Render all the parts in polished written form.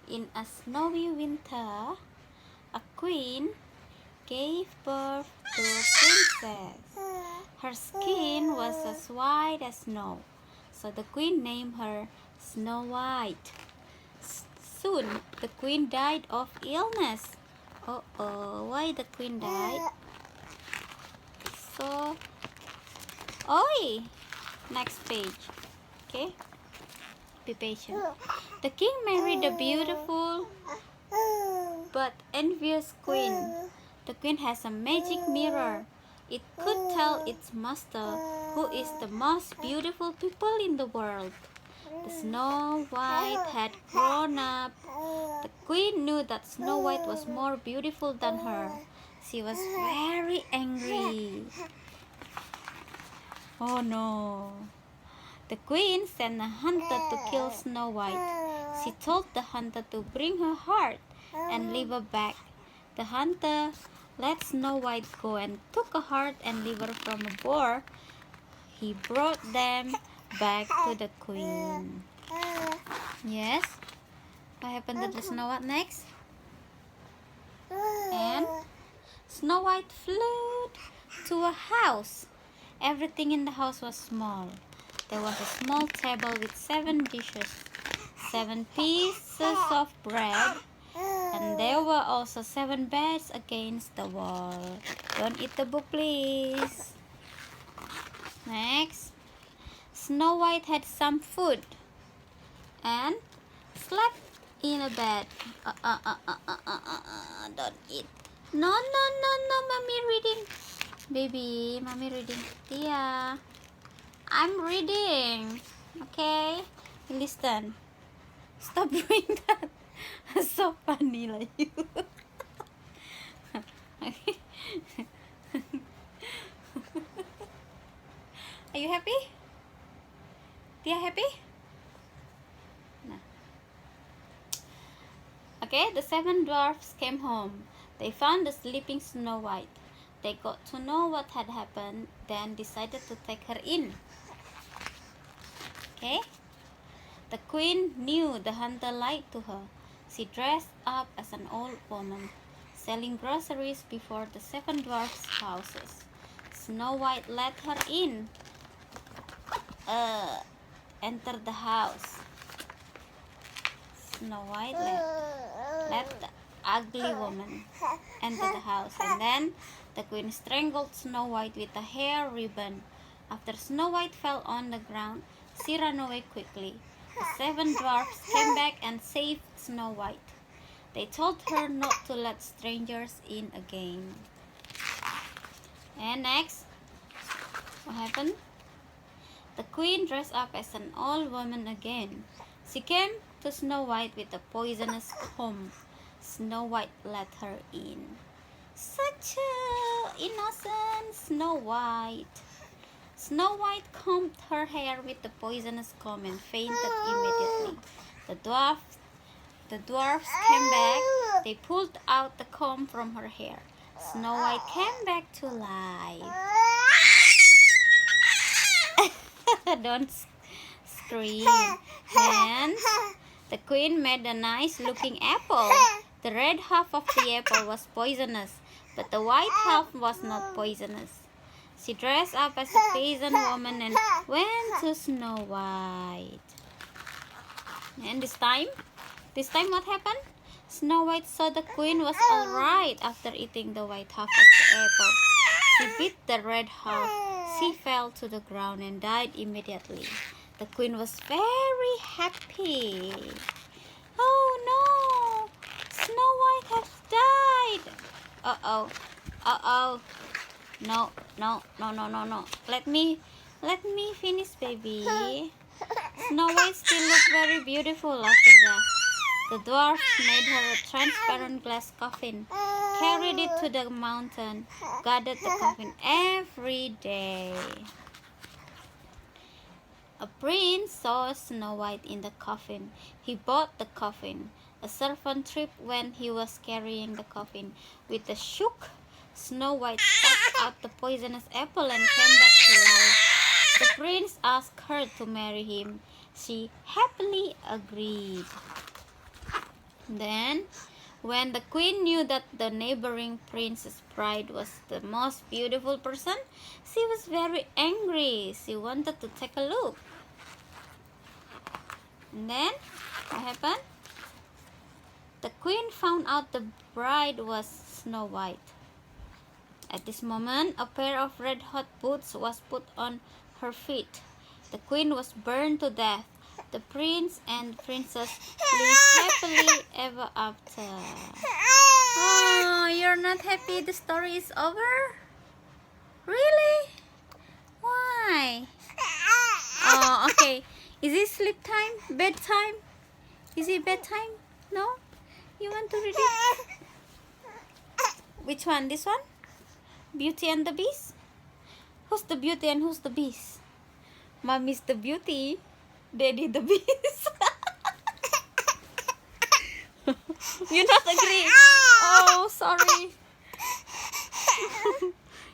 In a snowy winter, a queen gave birth to a princess. Her skin was as white as snow, so the queen named her Snow White. Soon, the queen died of illness. Why the queen died? So, next page. Okay, be patient. The king married a beautiful but envious queen. The queen has a magic mirror. It could tell its master who is the most beautiful people in the world. The Snow White had grown up. The queen knew that Snow White was more beautiful than her. She was very angry. Oh no! The queen sent a hunter to kill Snow White. She told the hunter to bring her heart and liver back. The hunter let Snow White go and took a heart and liver from a boar. He brought them back to the queen. Yes? What happened to the Snow White next? And Snow White flew to a house. Everything in the house was small. There was a small table with 7 dishes, 7 pieces of bread, and there were also 7 beds against the wall. Don't eat the book, please. Next. Snow White had some food and slept in a bed. Don't eat. No, mommy reading. Baby, mommy reading. Thea, I'm reading. Okay, listen. Stop doing that. So funny like you. Are you happy? Thea happy? No. Okay, the 7 dwarfs came home. They found the sleeping Snow White. They got to know what had happened, then decided to take her in. Okay? The queen knew the hunter lied to her. She dressed up as an old woman, selling groceries before the 7 dwarfs' houses. Snow White let her in. Enter the house. Snow White let the ugly woman enter the house, and then the queen strangled Snow White with a hair ribbon. After Snow White fell on the ground, she ran away quickly. The 7 dwarfs came back and saved Snow White. They told her not to let strangers in again. And next, what happened? The queen dressed up as an old woman again. She came to Snow White with a poisonous comb. Snow White let her in. Such a innocent Snow White. Snow White combed her hair with the poisonous comb and fainted immediately. The dwarfs came back. They pulled out the comb from her hair. Snow White came back to life. Don't scream. And the queen made a nice looking apple. The red half of the apple was poisonous, but the white half was not poisonous. She dressed up as a peasant woman and went to Snow White. And this time what happened? Snow White saw the queen was alright after eating the white half of the apple. She bit the red half. She fell to the ground and died immediately. The queen was very happy. Oh no! Snow White has died! No. Let me finish, baby. Snow White still looked very beautiful after that. The dwarfs made her a transparent glass coffin, carried it to the mountain, guarded the coffin every day. A prince saw Snow White in the coffin. He bought the coffin. A servant tripped when he was carrying the coffin. With a shock, Snow White spat out the poisonous apple and came back to life. The prince asked her to marry him. She happily agreed. Then, when the queen knew that the neighboring prince's bride was the most beautiful person, she was very angry. She wanted to take a look. And then, what happened? The queen found out the bride was Snow White. At this moment, a pair of red-hot boots was put on her feet. The queen was burned to death. The prince and princess lived happily ever after. Oh, you're not happy the story is over? Really? Why? Oh, okay. Is it sleep time? Bedtime? Is it bedtime? No? You want to read it? Which one? This one? Beauty and the Beast? Who's the beauty and who's the beast? Mommy's the beauty. Daddy the beast. You not agree? Oh, sorry.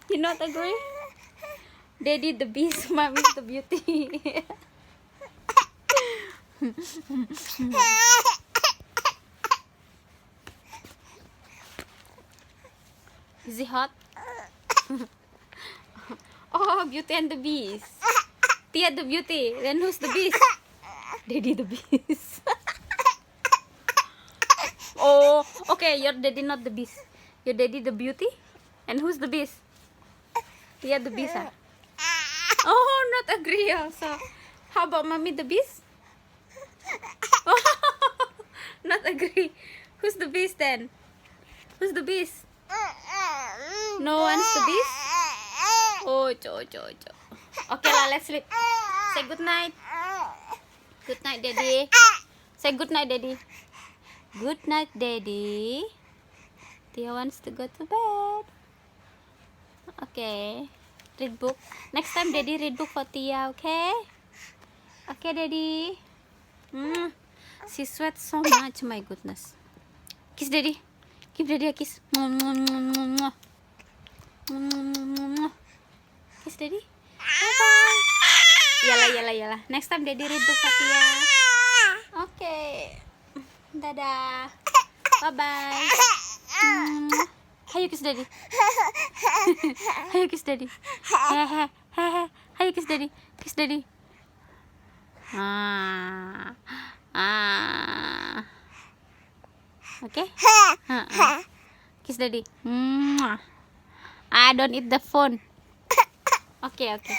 You not agree? Daddy the beast, Mommy's the beauty. Is it hot? Oh, Beauty and the Beast. Thea the beauty. Then who's the beast? Daddy the beast. Oh, okay. Your daddy not the beast. Your daddy the beauty. And who's the beast? Thea the beast. Ah? Oh, not agree also. How about mommy the beast? Oh, not agree. Who's the beast then? Who's the beast? No one's the beast? Oh, cho. Okay lah, let's sleep. Say good night. Good night, Daddy. Say good night, Daddy. Good night, Daddy. Thea wants to go to bed. Okay. Read book. Next time, Daddy read book for Thea, okay? Okay, Daddy. She sweats so much, my goodness. Kiss Daddy. Give Daddy a kiss. Kiss Daddy. Bye-bye. Yalah. Next time Daddy read book for Thea. Okay. Dadah. Bye-bye. Hayu kiss Daddy. Hayu kiss Daddy. Hayu kiss Daddy. Kiss Daddy. Okay? Kiss Daddy. Don't eat the phone. Okay. Okay.